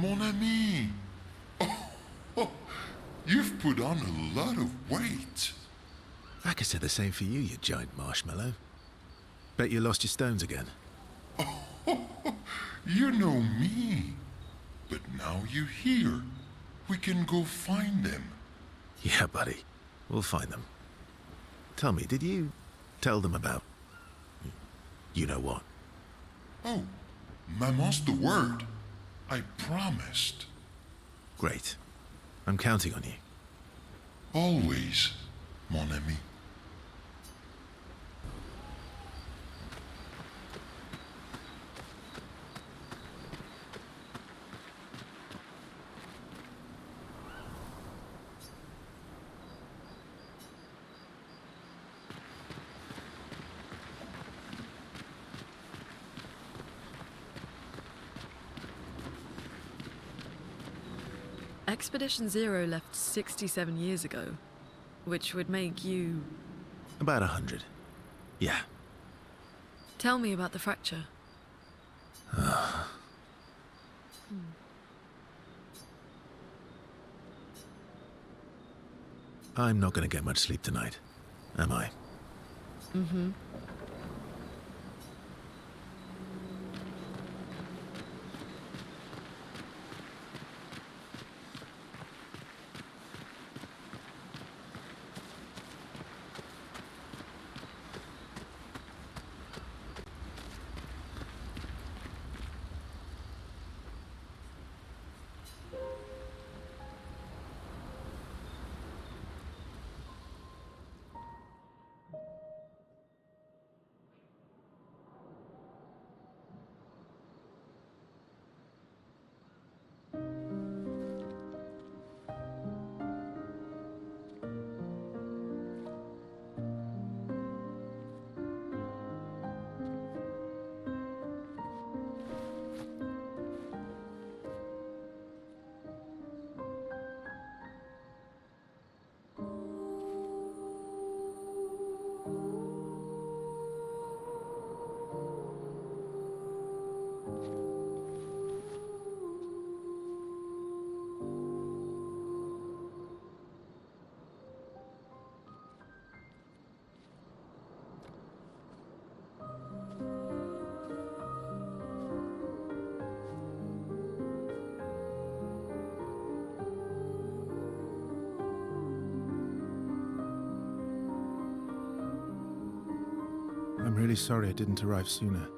Mon ami. Oh, you've put on a lot of weight. I could say the same for you, you giant marshmallow. Bet you lost your stones again. You know me. But now you're here. We can go find them. Yeah, buddy. We'll find them. Tell me, did you tell them about... you know what? Oh, Maman's the word. I promised. Great. I'm counting on you. Always, mon ami. Expedition Zero left 67 years ago, which would make you... About 100. Yeah. Tell me about the fracture. I'm not going to get much sleep tonight, am I? Mm-hmm. I'm really sorry I didn't arrive sooner.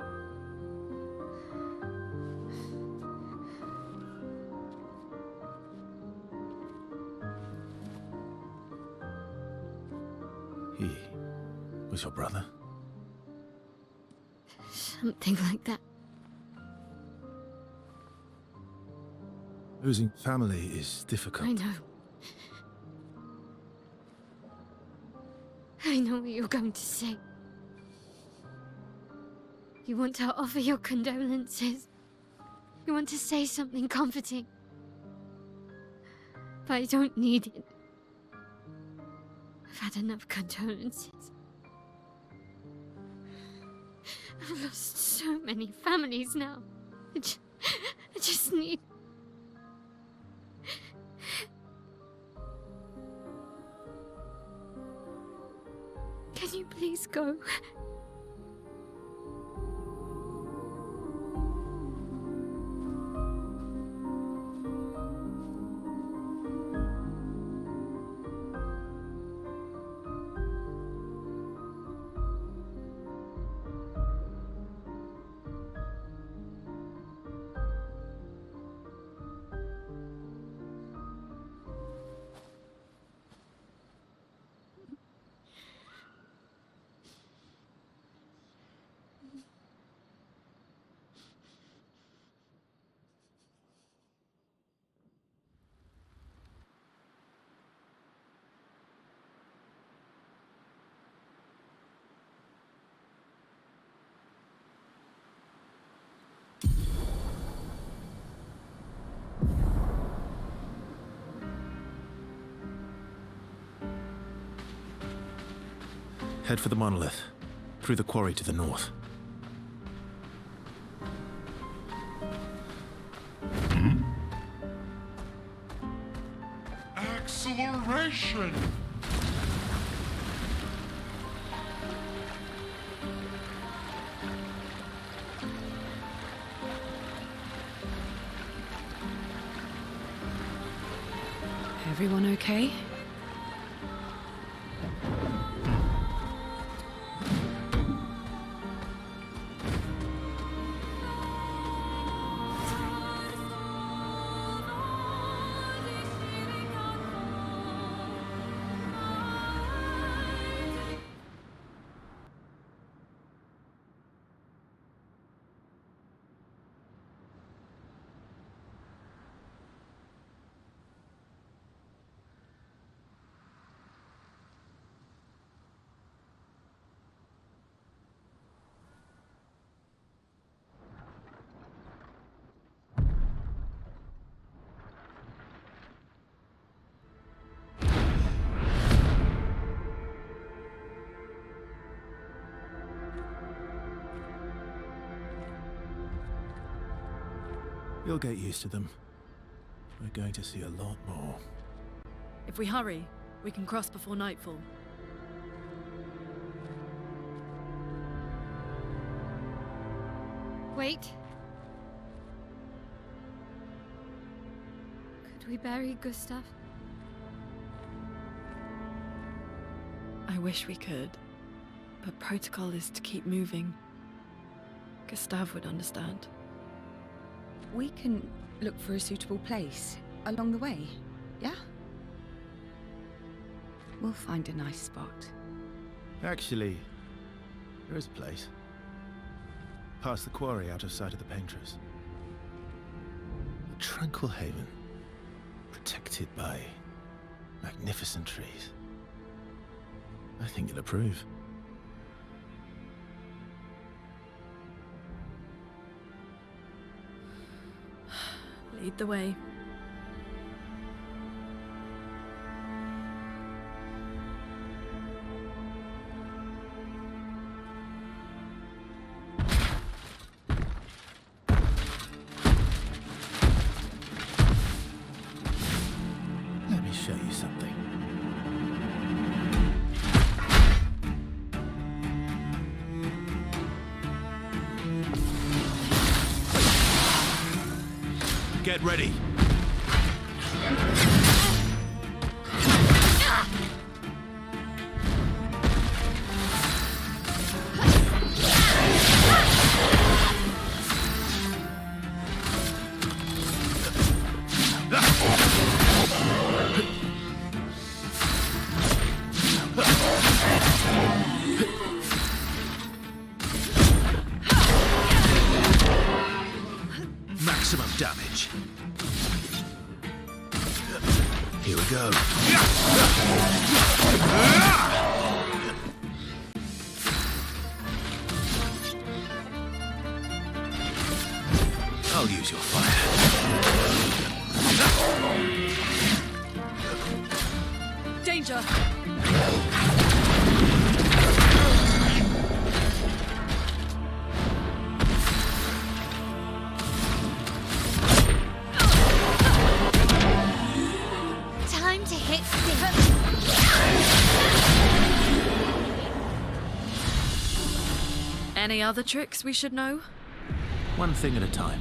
He was your brother? Something like that. Losing family is difficult. I know. I know what you're going to say. You want to offer your condolences. You want to say something comforting. But I don't need it. I've had enough condolences. I've lost so many families now. I just need... Can you please go? Head for the monolith, through the quarry to the north. Salvation! Everyone okay? You'll get used to them. We're going to see a lot more. If we hurry, we can cross before nightfall. Wait. Could we bury Gustav? I wish we could, but protocol is to keep moving. Gustav would understand. We can look for a suitable place along the way, yeah? We'll find a nice spot. Actually, there is a place. Past the quarry, out of sight of the painters. A tranquil haven, protected by magnificent trees. I think you'll approve. Lead the way. Let me show you something. Get ready. Maximum damage. Here we go. I'll use your fire. Danger! Time to hit Any other tricks we should know? One thing at a time.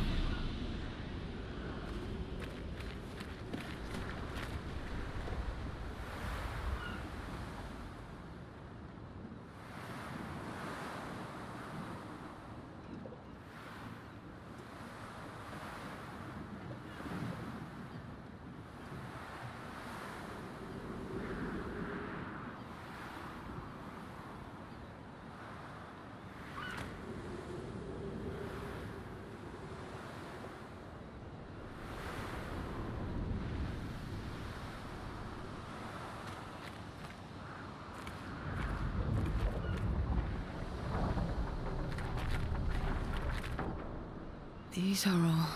These are all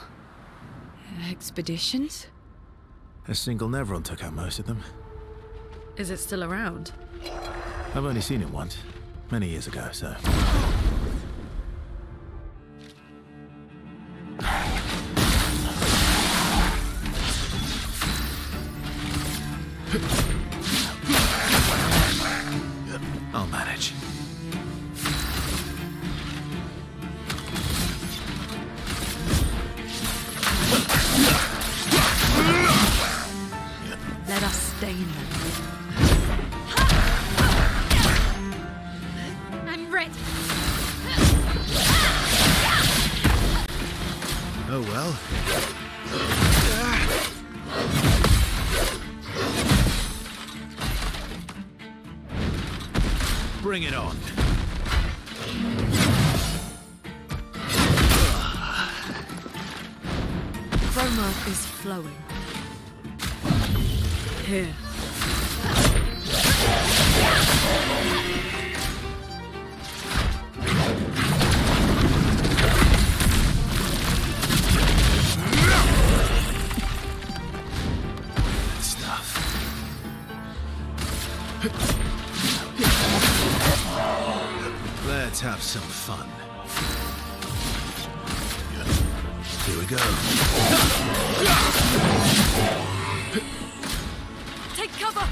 expeditions? A single Nevron took out most of them. Is it still around? I've only seen it once, many years ago, so... Oh well. Bring it on. Chroma is flowing. Here. Let's have some fun. Here we go. Take cover!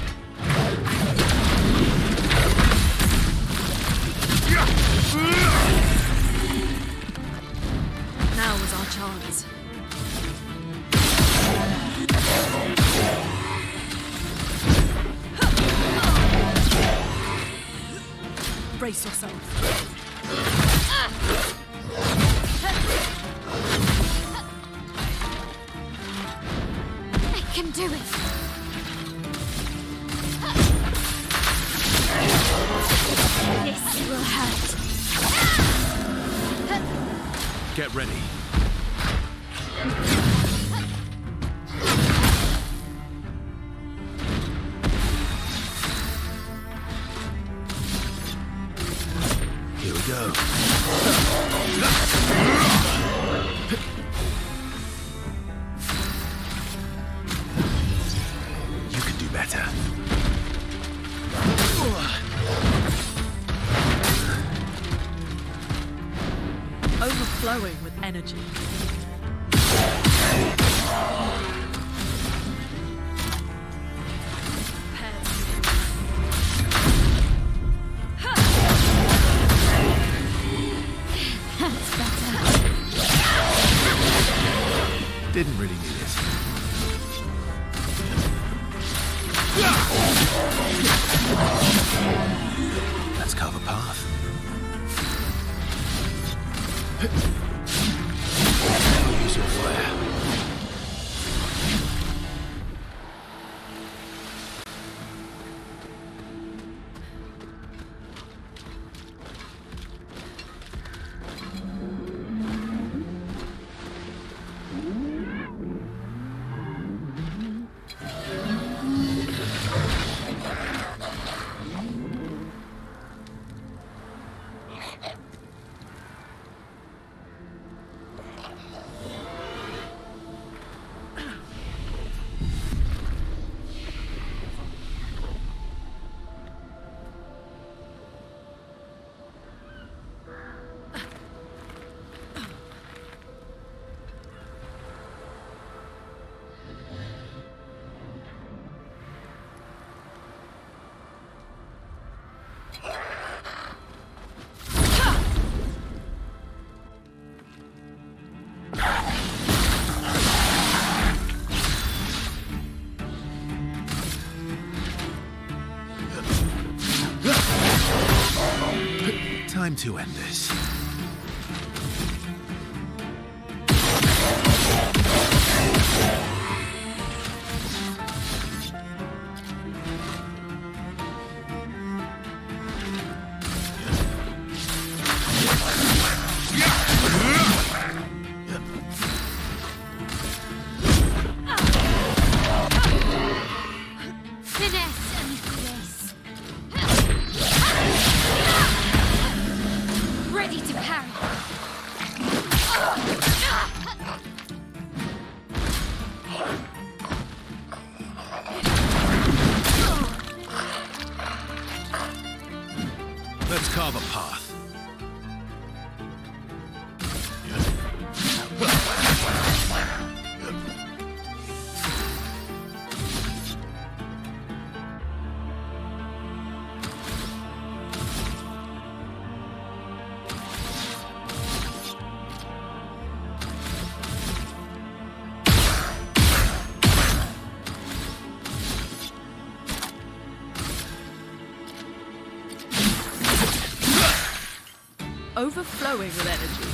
Now was our chance. Brace yourself. I can do it. This will hurt. Get ready. Here we go. You can do better. Overflowing with energy. That's better. Didn't really need it. Let's carve a path. Use your flare. Time to end this. Finesse and grace. Ready to parry. Let's carve a path. Overflowing with energy.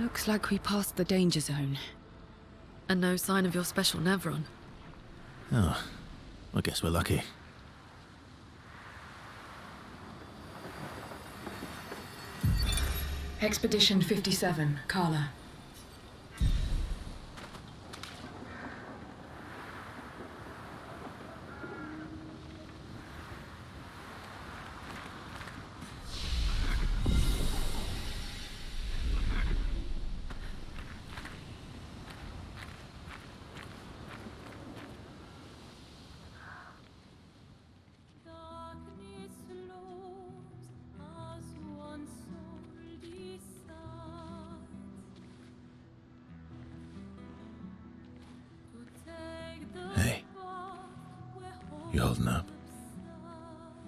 Looks like we passed the danger zone. And no sign of your special Nevron. Oh, I guess we're lucky. Expedition 57, Carla. Hey, you holding up?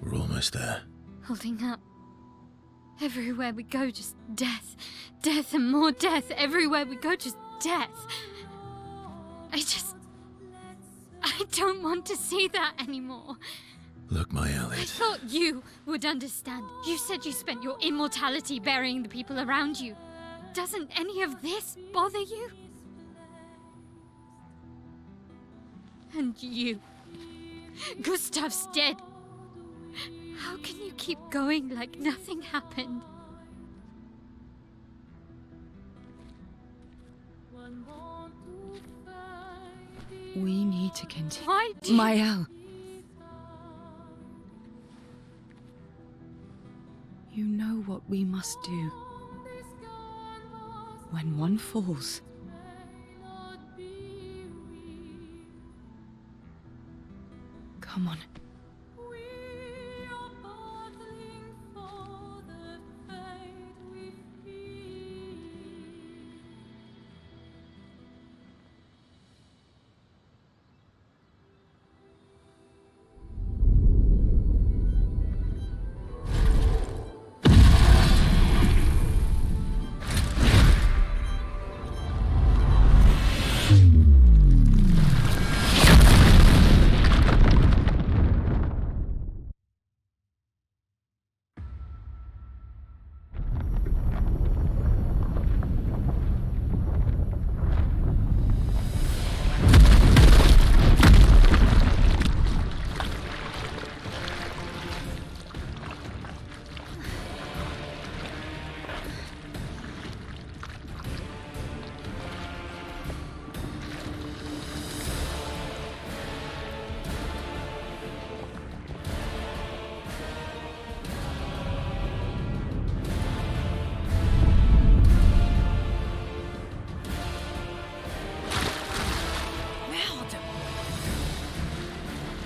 We're almost there. Holding up. Everywhere we go, just death. Death and more death. Everywhere we go, just death. I don't want to see that anymore. Look, my I Elliot. thought you would understand. You said you spent your immortality burying the people around you. Doesn't any of this bother you? And you. Gustav's dead. How can you keep going like nothing happened? We need to continue. Why do you... Mael. You know what we must do. When one falls, come on.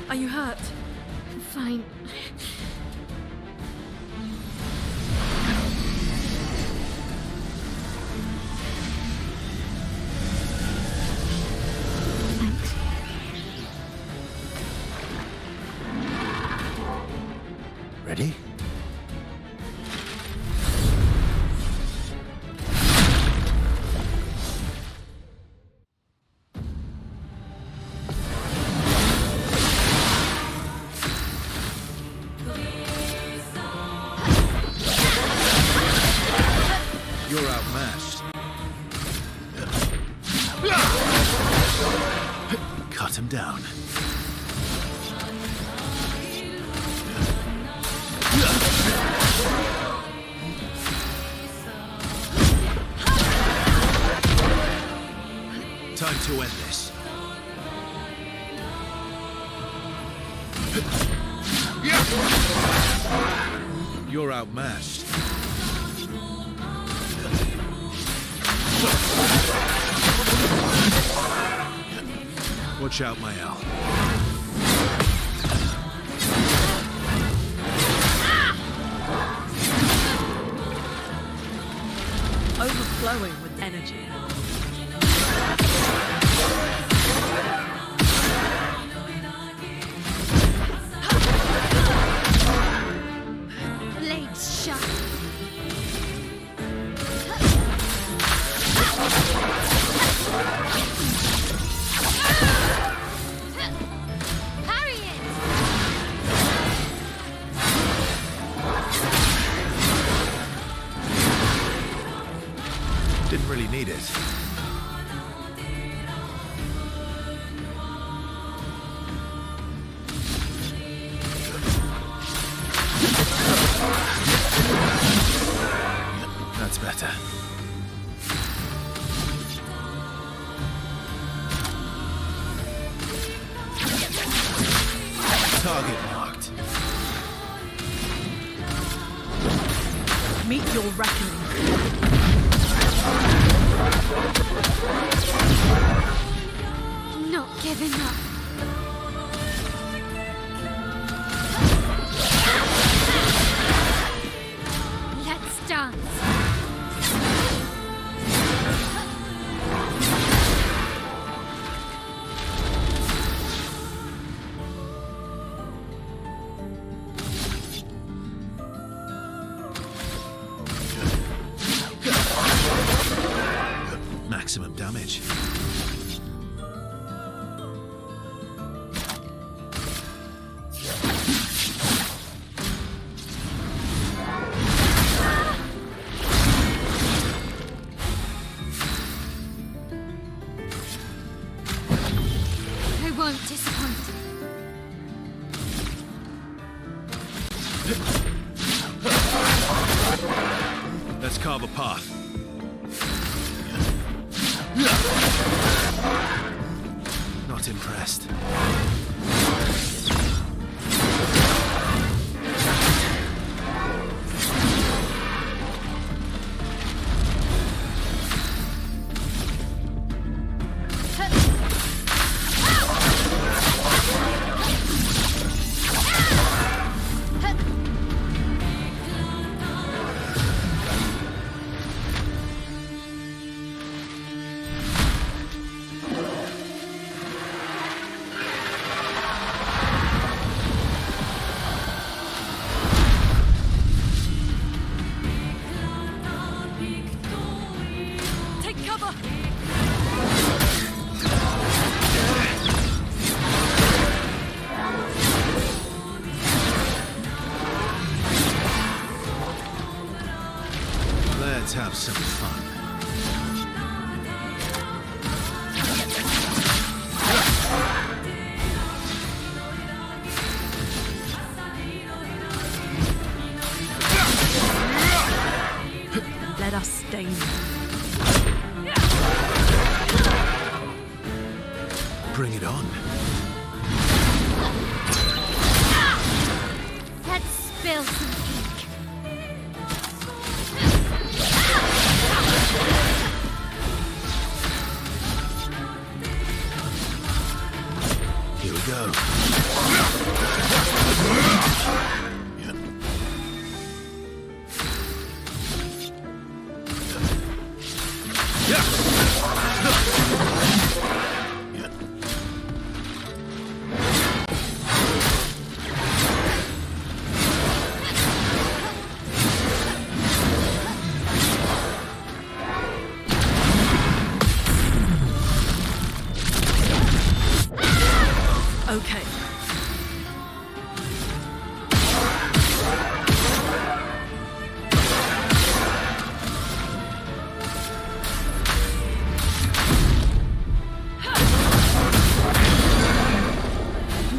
Are you hurt? I'm fine. Thanks. Ready? You're outmatched. Cut him down. Time to end this. You're outmatched. Watch out, Mael. Overflowing with energy. Blades sharp. Parry it! Didn't really you need it. That's better. Target marked. Meet your reckoning. Not giving up. Let's dance. Maximum damage. I won't disappoint. Let's carve a path. Not impressed. Take cover! Let's have some fun. Let us stain them. Bring it on. Let's spill some ink. Here we go. Okay.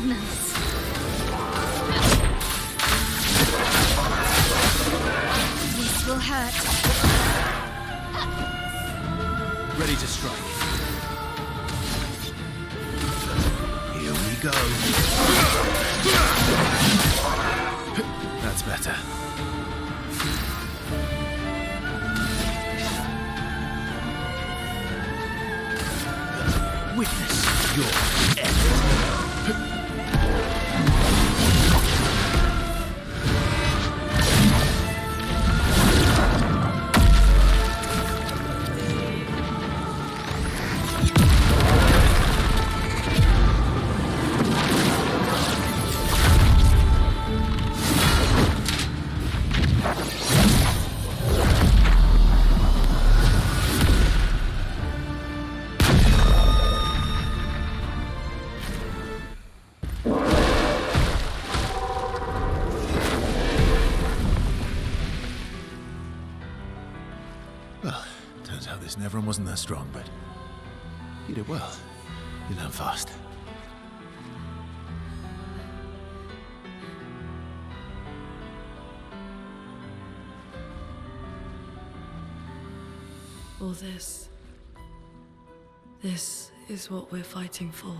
Nice. This will hurt. Ready to strike. Here we go. That's better. Witness your end. and everyone wasn't that strong, but you did well. You learn fast. All this is what we're fighting for.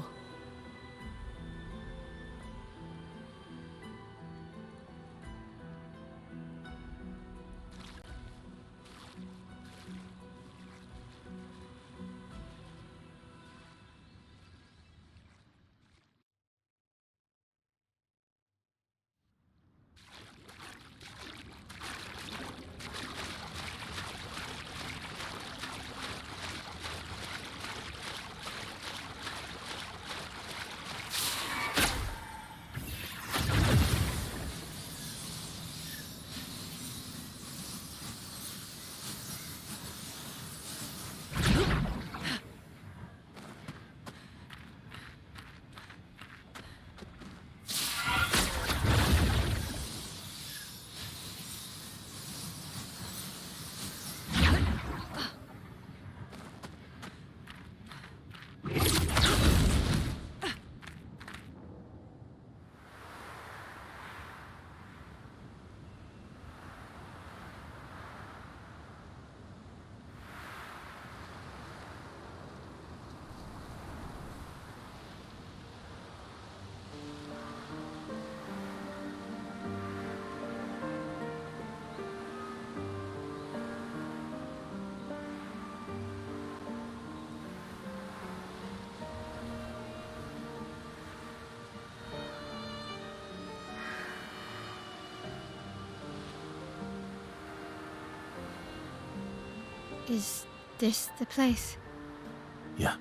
Is this the place? Yeah.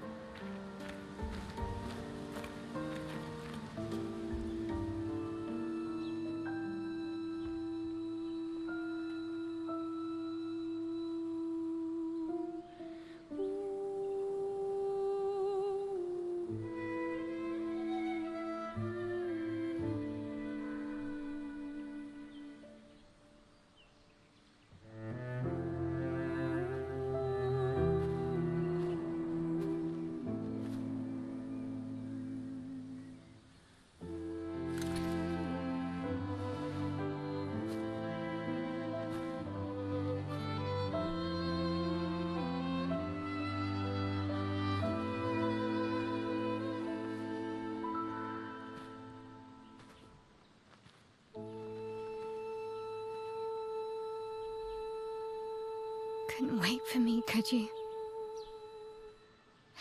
Couldn't wait for me, could you?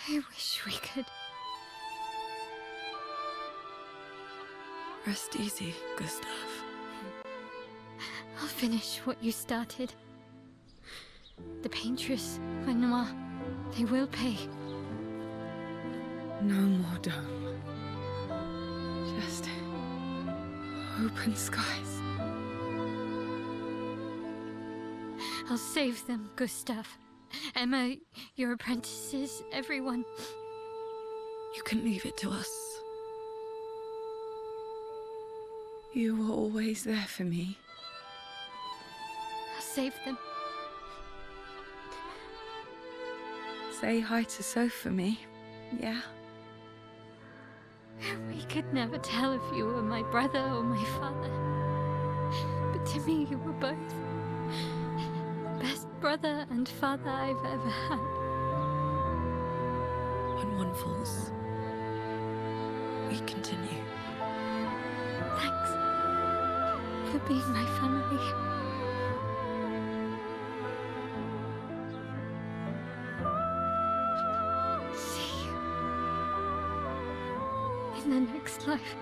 I wish we could. Rest easy, Gustav. I'll finish what you started. The paintress, Renoir, they will pay. No more dome. Just open skies. I'll save them, Gustav. Emma, your apprentices, everyone. You can leave it to us. You were always there for me. I'll save them. Say hi to Soph for me, yeah? We could never tell if you were my brother or my father. But to me, you were both. Best brother and father I've ever had. When one falls, we continue. Thanks for being my family. See you in the next life.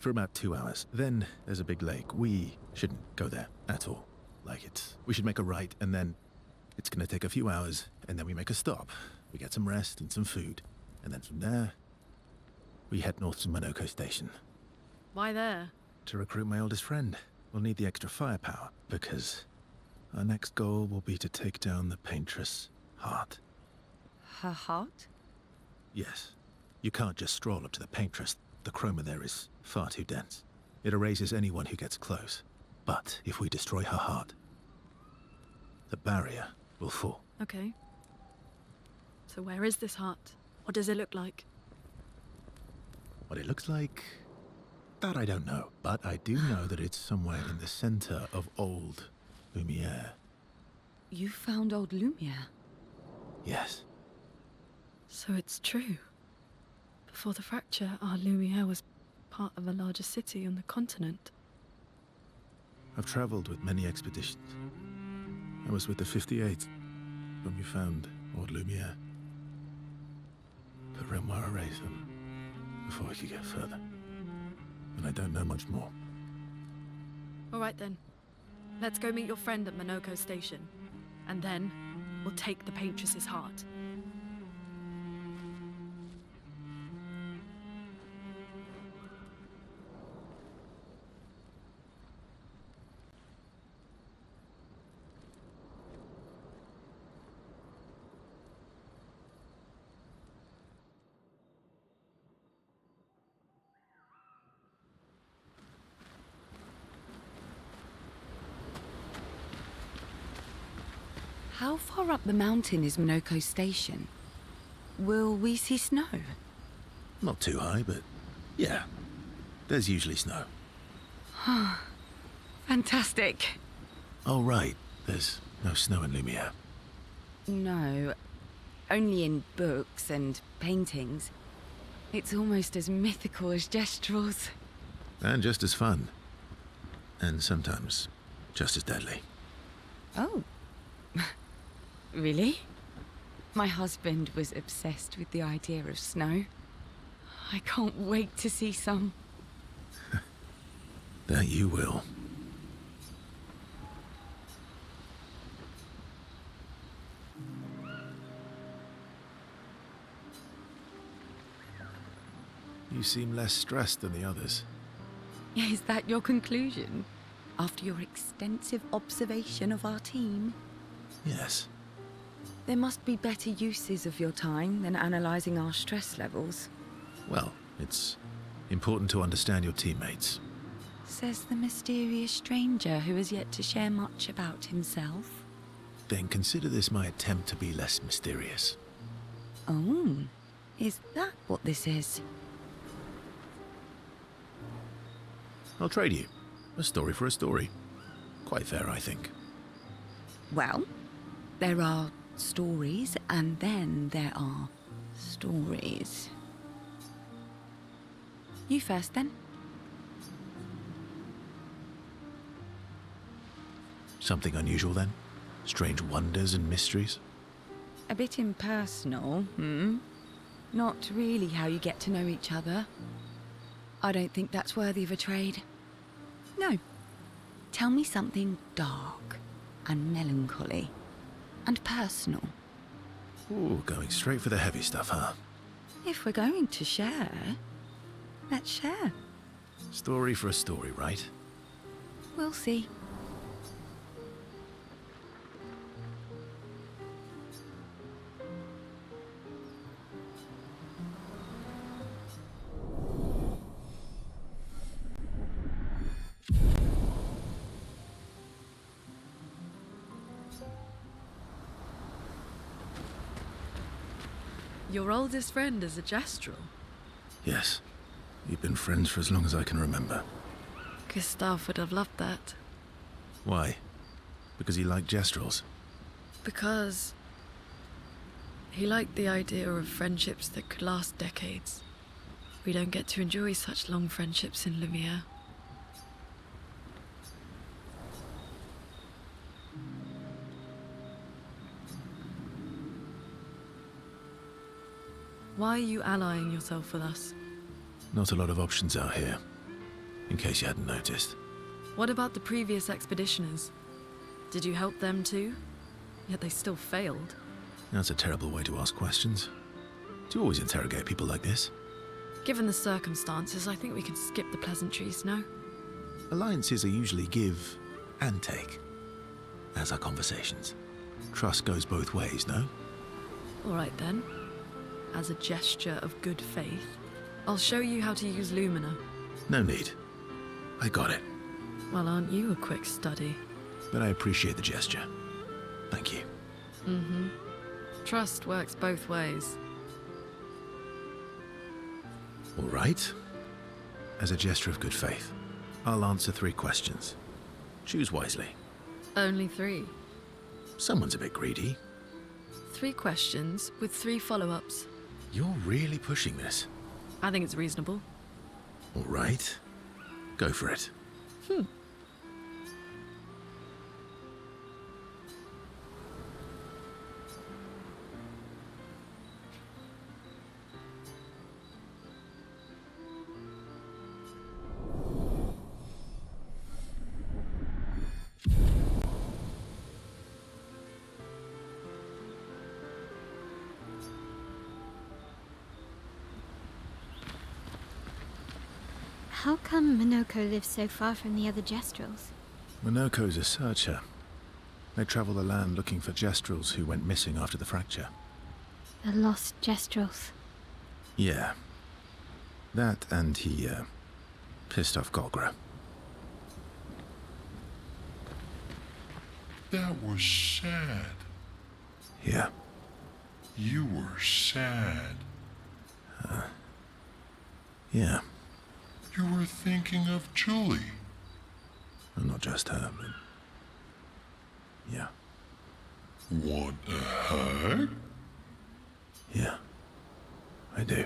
for about 2 hours. Then there's a big lake. We shouldn't go there at all. We should make a right, and then it's gonna take a few hours, and then we make a stop. We get some rest and some food, and then from there, we head north to Monoko Station. Why there? To recruit my oldest friend. We'll need the extra firepower, because our next goal will be to take down the Paintress' heart. Her heart? Yes. You can't just stroll up to the Paintress. The chroma there is far too dense. It erases anyone who gets close. But if we destroy her heart, the barrier will fall. Okay. So where is this heart? What does it look like? What it looks like, that I don't know. But I do know that it's somewhere in the center of old Lumiere. You found old Lumiere? Yes. So it's true. Before the fracture, our Lumiere was part of a larger city on the continent. I've traveled with many expeditions. I was with the 58th when we found old Lumiere. But Renoir erased them before we could get further. And I don't know much more. All right then. Let's go meet your friend at Monoko Station. And then, we'll take the Paintress's heart. How far up the mountain is Monoko Station? Will we see snow? Not too high, but yeah. There's usually snow. Fantastic. Oh, right. There's no snow in Lumiere. No, only in books and paintings. It's almost as mythical as Gestrels. And just as fun. And sometimes just as deadly. Oh. Really? My husband was obsessed with the idea of snow. I can't wait to see some. That you will. You seem less stressed than the others. Is that your conclusion? After your extensive observation of our team? Yes. There must be better uses of your time than analysing our stress levels. Well, it's important to understand your teammates. Says the mysterious stranger who has yet to share much about himself. Then consider this my attempt to be less mysterious. Oh, is that what this is? I'll trade you. A story for a story. Quite fair, I think. Well, there are stories, and then there are stories. You first, then. Something unusual, then? Strange wonders and mysteries? A bit impersonal, hmm? Not really how you get to know each other. I don't think that's worthy of a trade. No. Tell me something dark and melancholy and personal. Ooh, going straight for the heavy stuff, huh? If we're going to share, let's share. Story for a story, right? We'll see. Your oldest friend is a Gestrel. Yes. We've been friends for as long as I can remember. Gustav would have loved that. Why? Because he liked Gestrels? Because he liked the idea of friendships that could last decades. We don't get to enjoy such long friendships in Lumiere. Why are you allying yourself with us? Not a lot of options out here. in case you hadn't noticed. What about the previous expeditioners? Did you help them too? Yet they still failed. That's a terrible way to ask questions. Do you always interrogate people like this? Given the circumstances, I think we can skip the pleasantries, no? Alliances are usually give and take, as are conversations. Trust goes both ways, no? All right then. As a gesture of good faith, I'll show you how to use Lumina. No need. I got it. Well, aren't you a quick study? But I appreciate the gesture. Thank you. Mm-hmm. Trust works both ways. All right. As a gesture of good faith, I'll answer 3 questions. Choose wisely. Only 3. Someone's a bit greedy. 3 questions with 3 follow-ups. You're really pushing this. I think it's reasonable. All right. Go for it. How come Minoko lives so far from the other Jestrels? Minoko's a searcher. They travel the land looking for Jestrels who went missing after the fracture. The lost Jestrels. Yeah. That and he, pissed off Golgra. That was sad. Yeah. You were sad. Yeah. You were thinking of Julie. Well, not just her, but... yeah. Want a hug? Yeah. I do.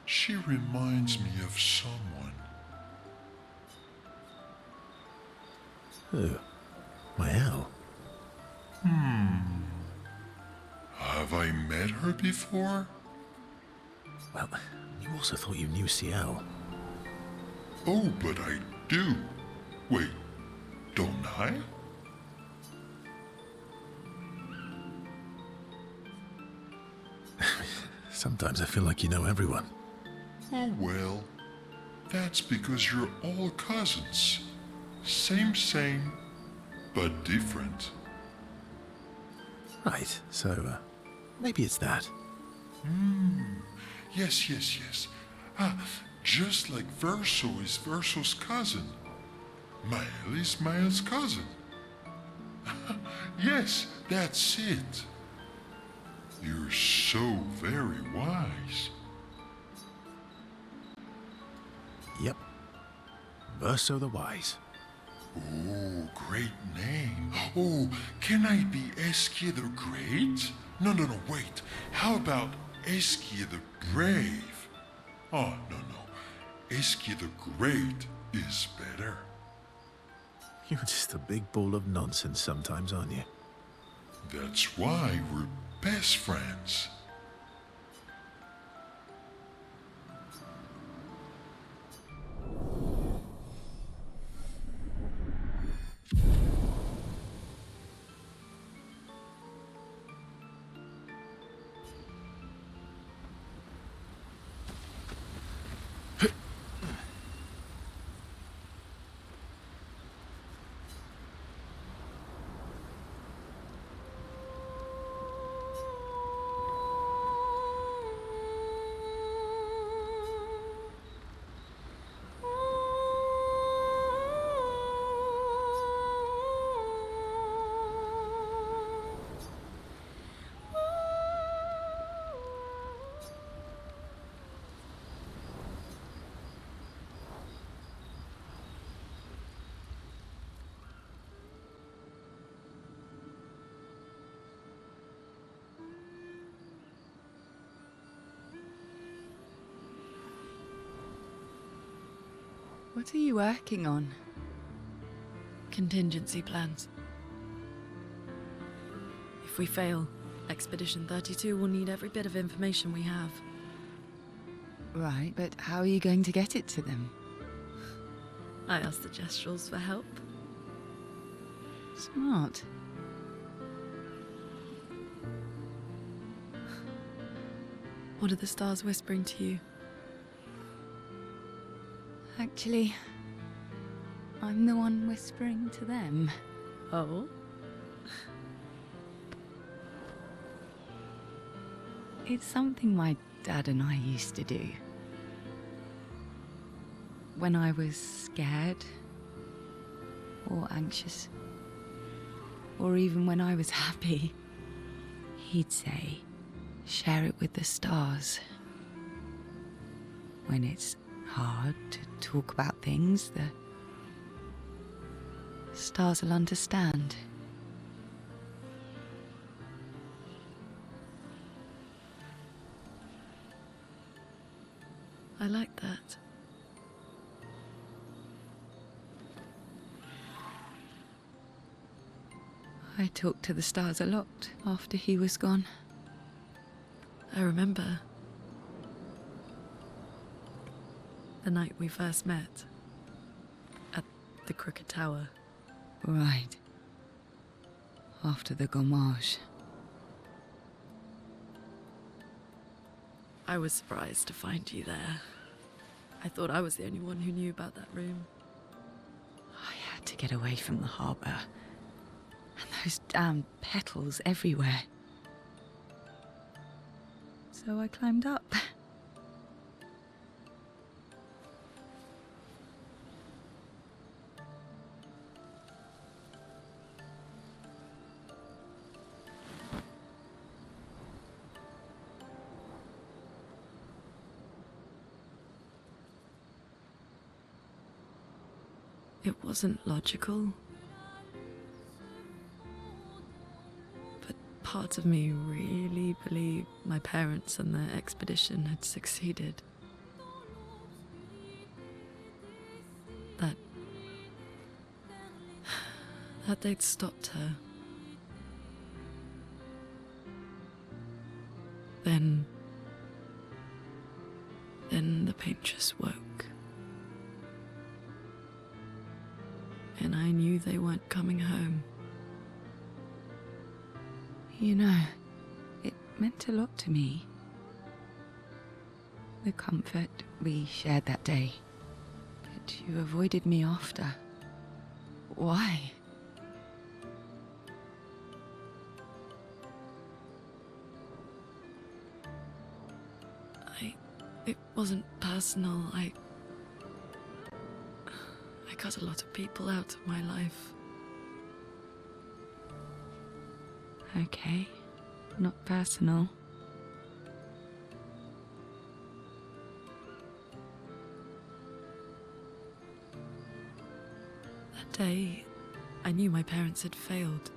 She reminds me of someone. Who? Mael? Have I met her before? Well, you also thought you knew Ciel. Oh, but I do. Wait, don't I? Sometimes I feel like you know everyone. Oh well, that's because you're all cousins. Same, but different. Right, so, maybe it's that. Yes. Just like Verso is Verso's cousin. Mael is Mael's cousin. Yes, that's it. You're so very wise. Yep. Verso the Wise. Oh, great name. Oh, can I be Eskia the Great? No, wait. How about Eskia the Brave? Oh, no. Eskia the Great is better. You're just a big ball of nonsense sometimes, aren't you? That's why we're best friends. What are you working on? Contingency plans. If we fail, Expedition 32 will need every bit of information we have. Right, but how are you going to get it to them? I asked the Gestrals for help. Smart. What are the stars whispering to you? Actually, I'm the one whispering to them. Oh? It's something my dad and I used to do. When I was scared, or anxious, or even when I was happy, he'd say, share it with the stars. When it's hard to talk about things, the stars will understand. I like that. I talked to the stars a lot after he was gone. I remember the night we first met at the Crooked Tower. Right. After the gommage. I was surprised to find you there. I thought I was the only one who knew about that room. I had to get away from the harbour. And those damn petals everywhere. So I climbed up. It wasn't logical. But part of me really believed my parents and their expedition had succeeded. That they'd stopped her. Then the paintress woke. And I knew they weren't coming home. You know, it meant a lot to me. The comfort we shared that day. But you avoided me after. Why? It wasn't personal. I cut a lot of people out of my life. Okay, not personal. That day, I knew my parents had failed.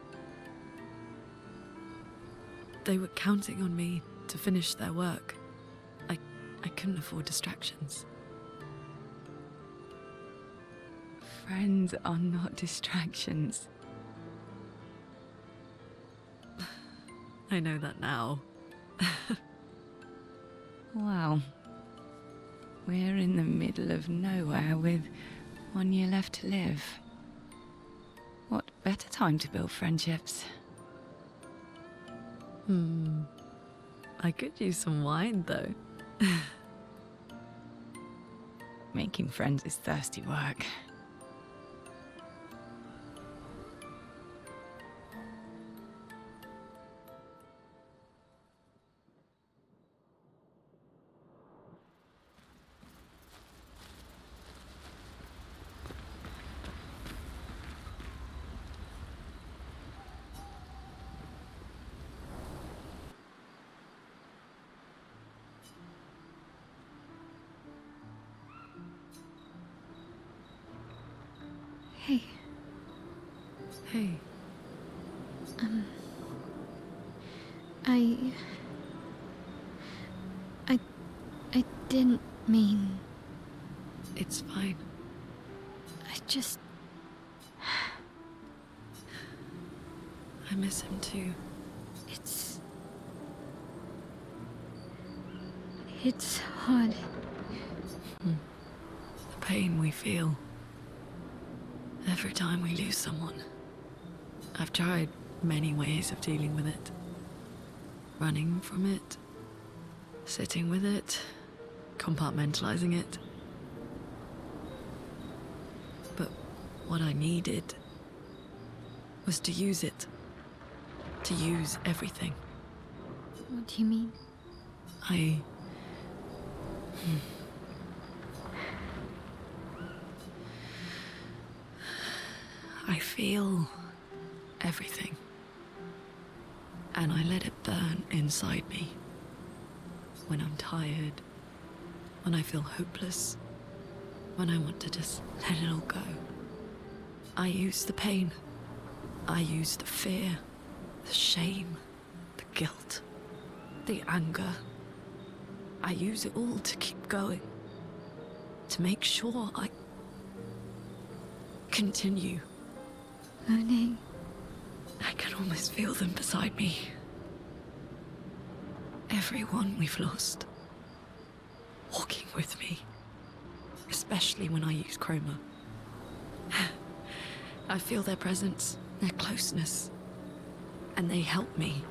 They were counting on me to finish their work. I couldn't afford distractions. Friends are not distractions. I know that now. Wow. We're in the middle of nowhere with 1 year left to live. What better time to build friendships? I could use some wine, though. Making friends is thirsty work. Hey, Hey, I didn't mean. it's fine. I just. I miss him too. It's hard. The pain we feel every time we lose someone. I've tried many ways of dealing with it. Running from it, sitting with it, compartmentalizing it. But what I needed was to use it. To use everything. What do you mean? I feel everything. And I let it burn inside me. When I'm tired, when I feel hopeless, when I want to just let it all go. I use the pain. I use the fear, the shame, the guilt, the anger. I use it all to keep going. To make sure I continue. Moaning. I can almost feel them beside me. Everyone we've lost. Walking with me. Especially when I use chroma. I feel their presence, their closeness. And they help me.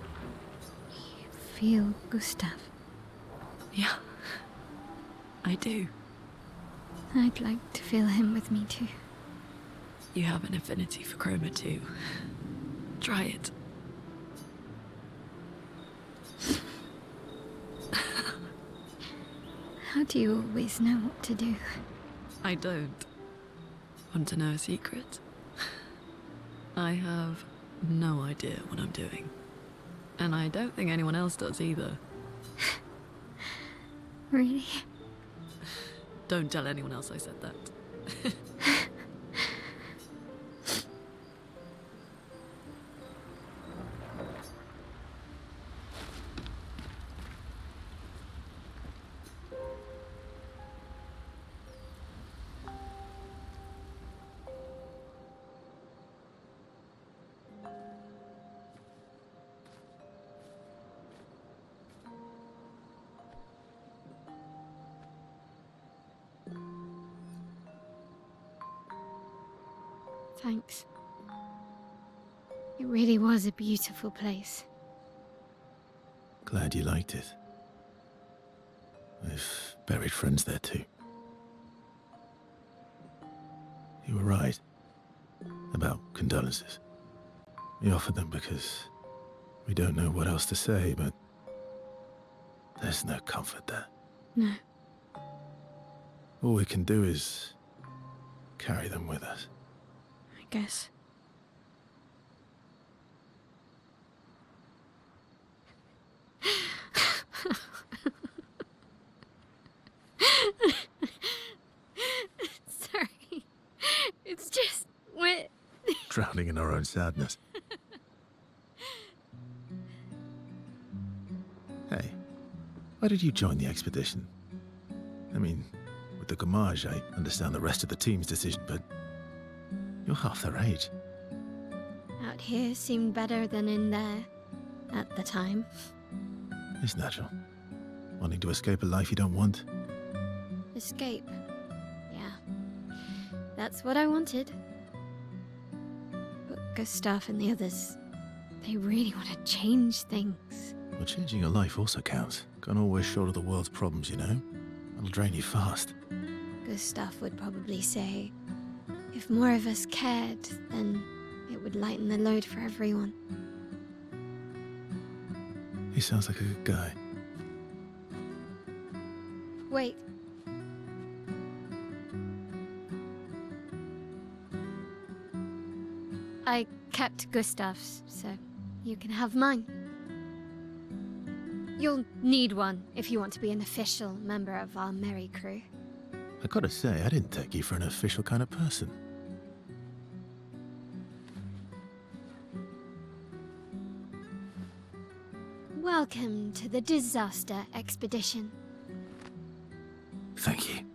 You feel Gustav? Yeah, I do. I'd like to feel him with me too. You have an affinity for chroma too. Try it. How do you always know what to do? I don't. Want to know a secret? I have no idea what I'm doing. And I don't think anyone else does either. Really? Don't tell anyone else I said that. Thanks. It really was a beautiful place. Glad you liked it. I've buried friends there too. You were right about condolences. We offered them because we don't know what else to say, but there's no comfort there. No. All we can do is carry them with us. I guess. Sorry. It's just what... Drowning in our own sadness. Hey, why did you join the expedition? I mean, with the Gamage, I understand the rest of the team's decision, but you're half their age. Out here seemed better than in there. At the time. It's natural. Wanting to escape a life you don't want. Escape. Yeah. That's what I wanted. But Gustav and the others, they really want to change things. Well, changing your life also counts. Can't always shoulder the world's problems, you know? It'll drain you fast. Gustav would probably say, if more of us cared, then it would lighten the load for everyone. He sounds like a good guy. Wait. I kept Gustav's, so you can have mine. You'll need one if you want to be an official member of our merry crew. I gotta say, I didn't take you for an official kind of person. Welcome to the disaster expedition. Thank you.